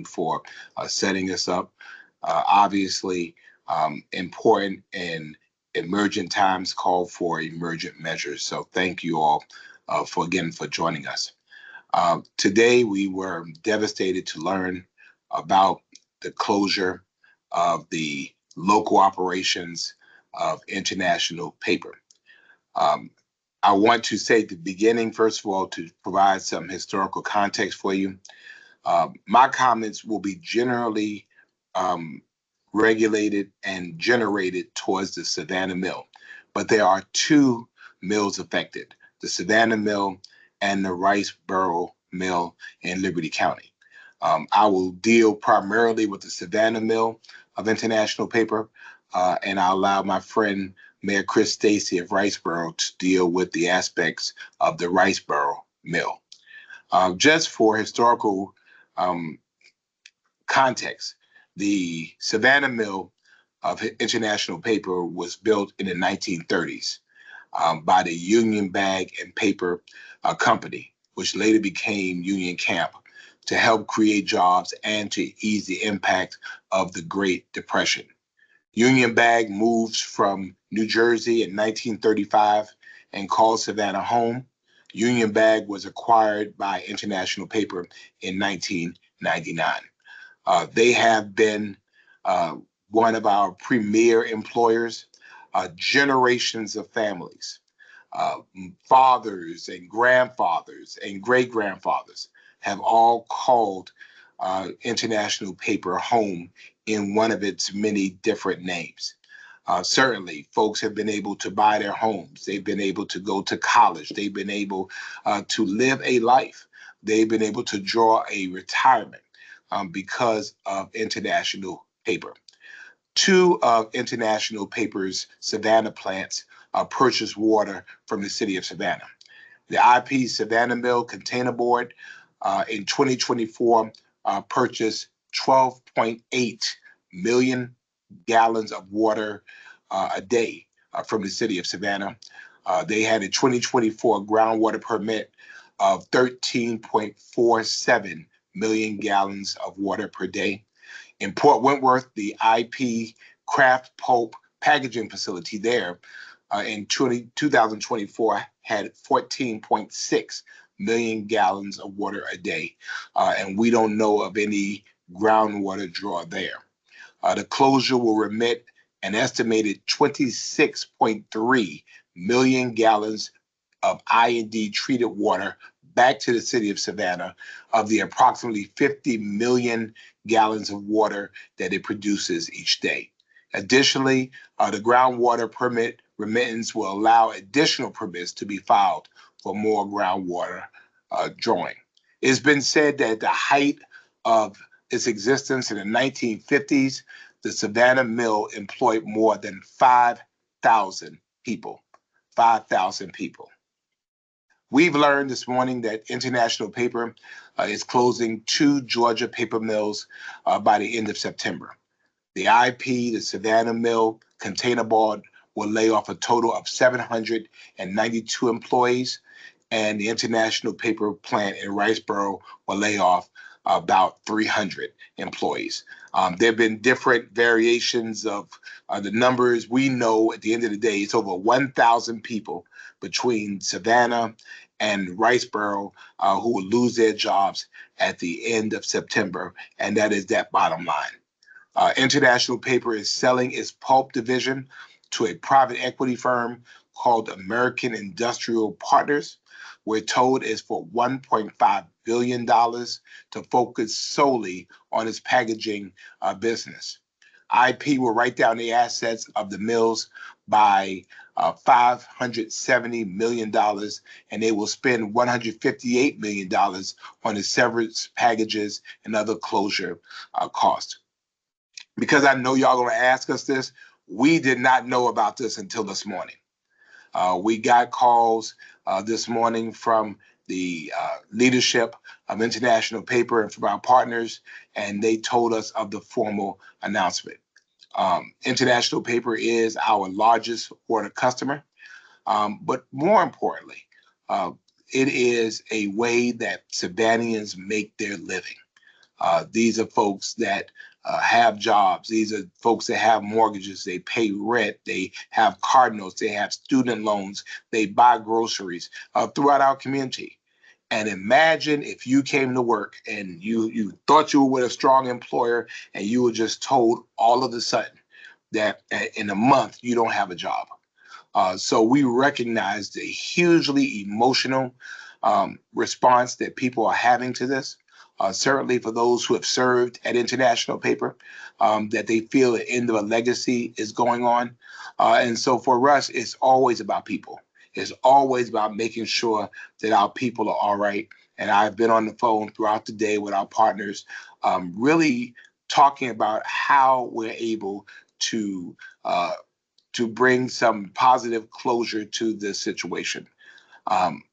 for setting us up. Obviously, important and emergent times call for emergent measures. So thank you all for joining us. Today, we were devastated to learn about the closure of the local operations of International Paper. Um, I want to say at the beginning, first of all, to provide some historical context for you. My comments will be generally um, regulated and generated towards the Savannah Mill, but there are two mills affected, the Savannah Mill and the Riceboro Mill in Liberty County. I will deal primarily with the Savannah Mill of International Paper, and I'll allow my friend Mayor Chris Stacy of Riceboro to deal with the aspects of the Riceboro Mill. Just for historical um, context, the Savannah Mill of International Paper was built in the 1930s by the Union Bag and Paper Company, which later became Union Camp, to help create jobs and to ease the impact of the Great Depression. Union Bag moved from New Jersey in 1935 and called Savannah home. Union Bag was acquired by International Paper in 1999. They have been uh, one of our premier employers. Generations of families, uh, fathers and grandfathers and great grandfathers have all called International Paper home in one of its many different names. Certainly, folks have been able to buy their homes. They've been able to go to college. They've been able to live a life. They've been able to draw a retirement because of International Paper. Two of International Paper's Savannah plants purchased water from the city of Savannah. The IP Savannah Mill Container Board in 2024 purchased 12.8 million gallons of water a day from the city of Savannah. They had a 2024 groundwater permit of 13.47 million gallons of water per day. In Port Wentworth, the IP Kraft Pulp packaging facility there in 2024 had 14.6 million gallons of water a day, and we don't know of any groundwater draw there. The closure will remit an estimated 26.3 million gallons of I&D treated water back to the city of Savannah of the approximately 50 million gallons of water that it produces each day. Additionally, the groundwater permit remittance will allow additional permits to be filed for more groundwater drawing. It's been said that at the height of its existence in the 1950s, the Savannah Mill employed more than 5,000 people. 5,000 people. We've learned this morning that International Paper is closing two Georgia paper mills by the end of September. The IP, the Savannah Mill Container Board, will lay off a total of 792 employees, and the International Paper plant in Riceboro will lay off about 300 employees. There have been different variations of the numbers. We know at the end of the day, it's over 1,000 people between Savannah and Riceboro who will lose their jobs at the end of September, and that is that bottom line. International Paper is selling its pulp division to a private equity firm called American Industrial Partners. We're told it's for $1.5 billion to focus solely on its packaging business. IP will write down the assets of the mills by $570 million, and they will spend $158 million on the severance packages and other closure costs. Because I know y'all going to ask us this, we did not know about this until this morning. We got calls this morning from the leadership of International Paper and from our partners, and they told us of the formal announcement. International Paper is our largest water customer, but more importantly, it is a way that Savannahans make their living. These are folks that have jobs. These are folks that have mortgages. They pay rent. They have car notes. They have student loans. They buy groceries throughout our community. And imagine if you came to work and you thought you were with a strong employer and you were just told all of a sudden that in a month you don't have a job. So we recognize the hugely emotional response that people are having to this. Certainly for those who have served at International Paper, that they feel the end of a legacy is going on. And so for us, it's always about people. It's always about making sure that our people are all right. And I've been on the phone throughout the day with our partners, really talking about how we're able to uh, to bring some positive closure to this situation. Um,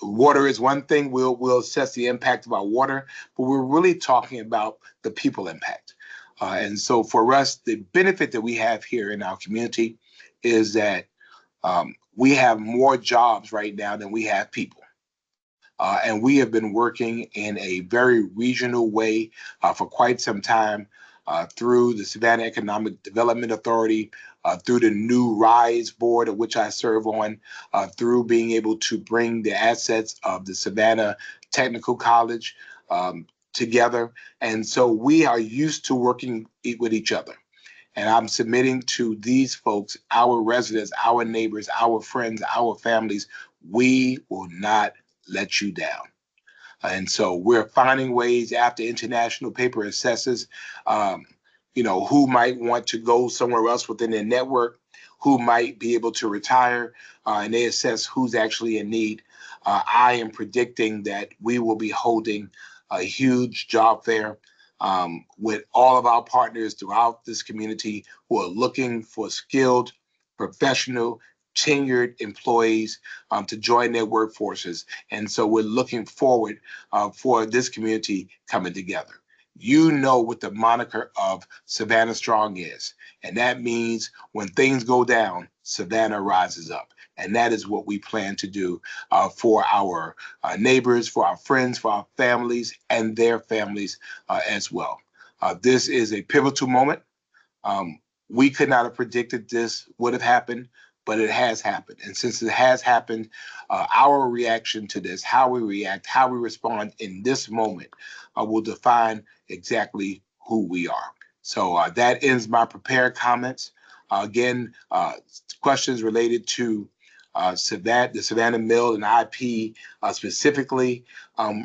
Water is one thing. We'll assess the impact of our water, but we're really talking about the people impact. And so for us, the benefit that we have here in our community is that we have more jobs right now than we have people. And we have been working in a very regional way for quite some time through the Savannah Economic Development Authority, through the new RISE board, of which I serve on, through being able to bring the assets of the Savannah Technical College together. And so we are used to working with each other. And I'm submitting to these folks, our residents, our neighbors, our friends, our families, we will not let you down. And so we're finding ways after International Paper assesses, um, who might want to go somewhere else within their network, who might be able to retire, and they assess who's actually in need. I am predicting that we will be holding a huge job fair with all of our partners throughout this community who are looking for skilled, professional, tenured employees to join their workforces. And so we're looking forward for this community coming together. You know what the moniker of Savannah Strong is. And that means when things go down, Savannah rises up. And that is what we plan to do for our neighbors, for our friends, for our families, and their families as well. This is a pivotal moment. Um, we could not have predicted this would have happened, but it has happened. And since it has happened, our reaction to this, how we react, how we respond in this moment, will define exactly who we are. So that ends my prepared comments. Again, questions related to the Savannah Mill and IP specifically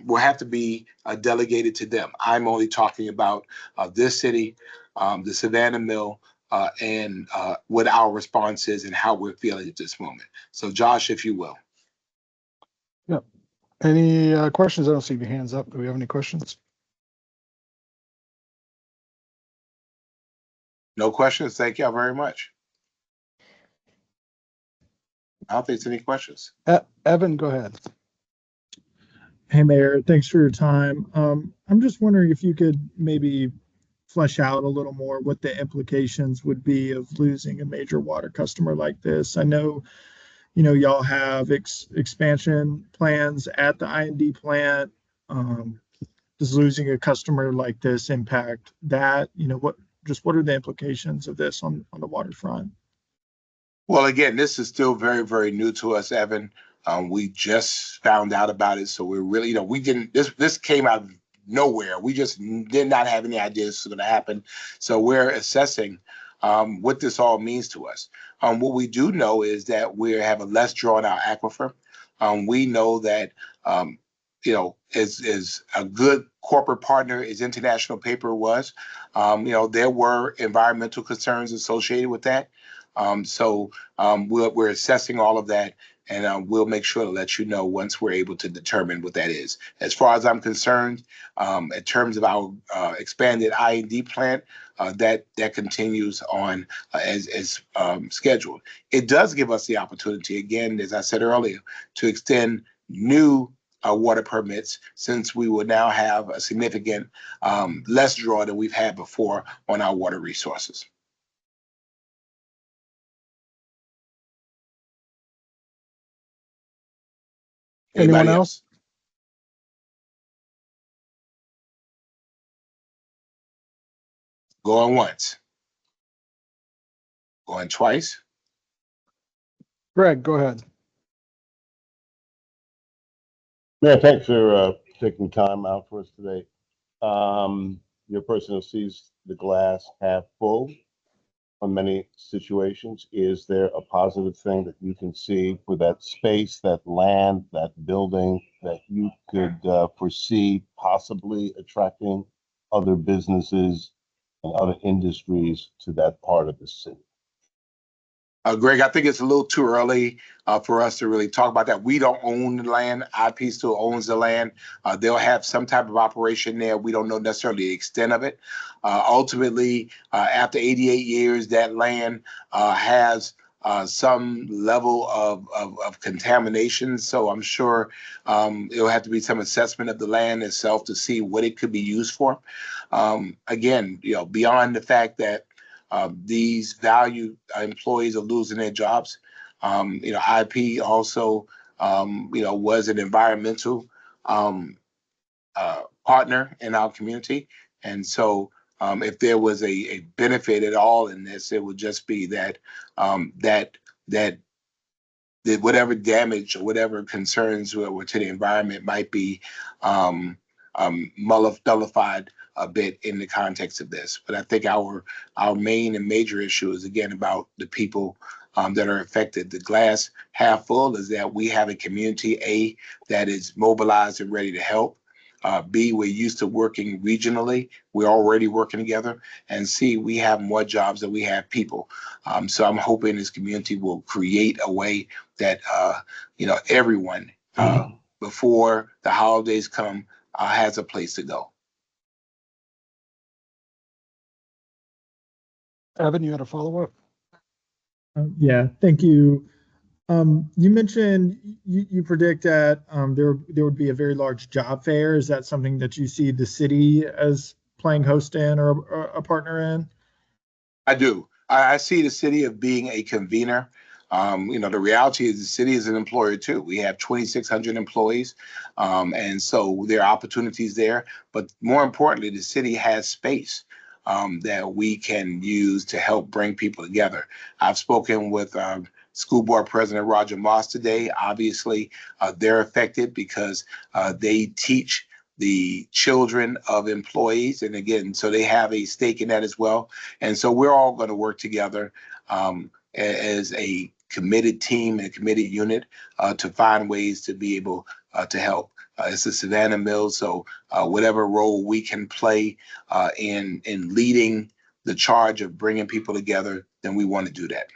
will have to be delegated to them. I'm only talking about this city, the Savannah Mill, and what our response is and how we're feeling at this moment. So, Josh, if you will. Yep. Any questions? I don't see any hands up. Do we have any questions? No questions. Thank y'all very much. I don't think there's any questions. Evan, go ahead. Hey, Mayor, thanks for your time. I'm just wondering if you could maybe flesh out a little more what the implications would be of losing a major water customer like this. I know, y'all have expansion plans at the I&D plant. Does losing a customer like this impact that? What are the implications of this on the waterfront? Well, again, this is still very, very new to us, Evan. We just found out about it, so we're really, we didn't. This came out of nowhere. We just did not have any idea this was going to happen. So we're assessing what this all means to us. What we do know is that we have a less drawn out aquifer. We know that as a good corporate partner as International Paper was, there were environmental concerns associated with that. We're assessing all of that, and we'll make sure to let you know once we're able to determine what that is. As far as I'm concerned, in terms of our expanded I&D plant, that continues on as scheduled. It does give us the opportunity, again, as I said earlier, to extend new water permits, since we will now have a significant less draw than we've had before on our water resources. Anyone else? Going once. Going twice. Greg, go ahead. Yeah, thanks for taking time out for us today. You're a person who sees the glass half full on many situations. Is there a positive thing that you can see for that space, that land, that building that you could foresee possibly attracting other businesses and other industries to that part of the city? Greg, I think it's a little too early for us to really talk about that. We don't own the land. IP still owns the land. They'll have some type of operation there. We don't know necessarily the extent of it. Ultimately, after 88 years, that land has some level of contamination. So I'm sure it'll have to be some assessment of the land itself to see what it could be used for. Again, beyond the fact that these valued employees are losing their jobs. IP also, was an environmental partner in our community. And so if there was a benefit at all in this, it would just be that that whatever damage or whatever concerns were to the environment might be nullified a bit in the context of this. But I think our main and major issue is, again, about the people that are affected. The glass half full is that we have a community, A, that is mobilized and ready to help. B, we're used to working regionally. We're already working together. And C, we have more jobs than we have people. So I'm hoping this community will create a way that, everyone before the holidays come has a place to go. Evan, you had a follow-up? Yeah, thank you. You mentioned you predict that there would be a very large job fair. Is that something that you see the city as playing host in or a partner in? I do. I see the city of being a convener. The reality is the city is an employer too. We have 2,600 employees, and so there are opportunities there. But more importantly, the city has space that we can use to help bring people together. I've spoken with School Board President Roger Moss today. Obviously, they're affected because they teach the children of employees. And again, so they have a stake in that as well. And so we're all going to work together as a committed team and committed unit to find ways to be able to help. It's the Savannah Mill, so whatever role we can play in leading the charge of bringing people together, then we want to do that.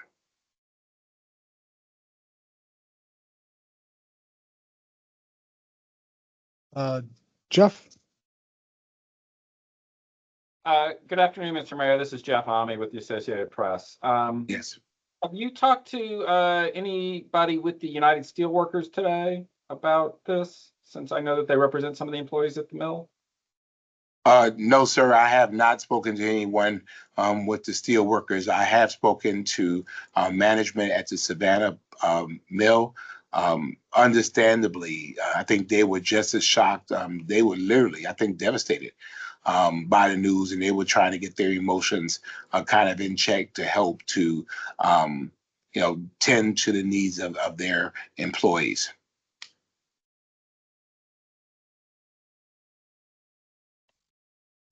Jeff? Good afternoon, Mr. Mayor. This is Jeff Ame with the Associated Press. Yes. Have you talked to anybody with the United Steelworkers today about this, since I know that they represent some of the employees at the mill? No, sir, I have not spoken to anyone with the steel workers. I have spoken to management at the Savannah mill. Understandably, I think they were just as shocked. They were literally, I think, devastated by the news, and they were trying to get their emotions kind of in check to help to, tend to the needs of their employees.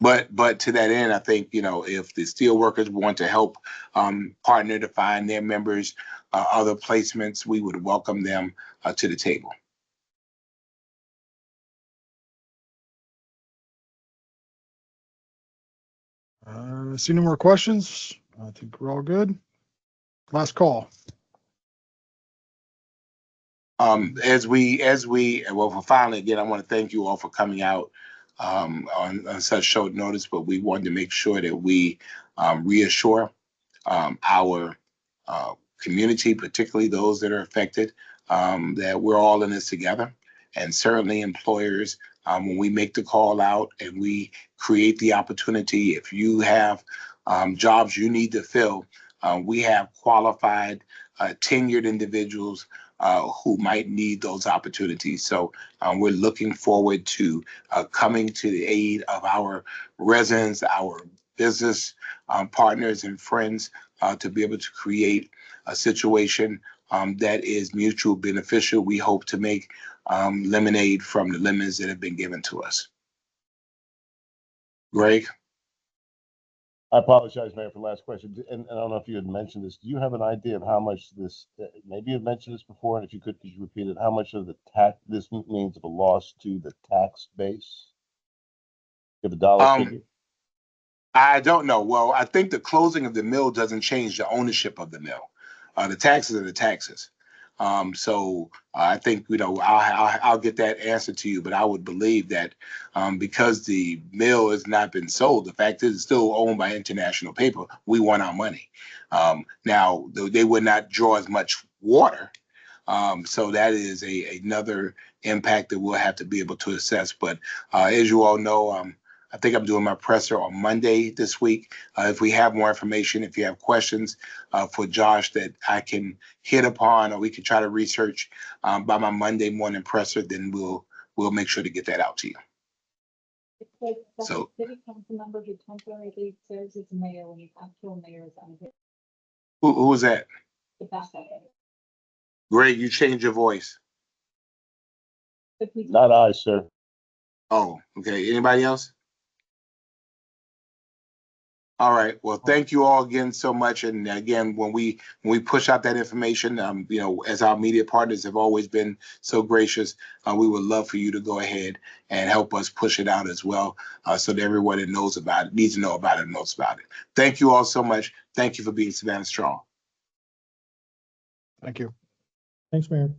But to that end, I think, if the steel workers want to help partner to find their members other placements, we would welcome them to the table. See no more questions? I think we're all good. Last call. Well, finally, again, I want to thank you all for coming out on such short notice, but we wanted to make sure that we reassure our community, particularly those that are affected, that we're all in this together. And certainly employers, when we make the call out and we create the opportunity, if you have jobs you need to fill, we have qualified, tenured individuals who might need those opportunities. So we're looking forward to coming to the aid of our residents, our business partners and friends to be able to create a situation that is mutual beneficial. We hope to make lemonade from the lemons that have been given to us. Greg? I apologize, Mayor, for the last question. And I don't know if you had mentioned this. Do you have an idea of how much this, maybe you've mentioned this before, and if you could you repeat it, how much of the tax, this means of a loss to the tax base? You have a dollar figure? I don't know. Well, I think the closing of the mill doesn't change the ownership of the mill. The taxes are the taxes. So I think, I'll get that answer to you, but I would believe that because the mill has not been sold, the fact is it's still owned by International Paper. We want our money. Now, they would not draw as much water. So that is another impact that we'll have to be able to assess. But as you all know, I think I'm doing my presser on Monday this week. If we have more information, if you have questions for Josh that I can hit upon, or we can try to research by my Monday morning presser, then we'll make sure to get that out to you. So, city council member who temporarily serves as mayor when the actual mayor is unavailable. who was that? The backup. Greg, you changed your voice. Not I, sir. Oh, okay. Anybody else? All right. Well, thank you all again so much. And again, when we push out that information, as our media partners have always been so gracious, we would love for you to go ahead and help us push it out as well, so that everyone that knows about it, needs to know about it, knows about it. Thank you all so much. Thank you for being Savannah Strong. Thank you. Thanks, Mayor.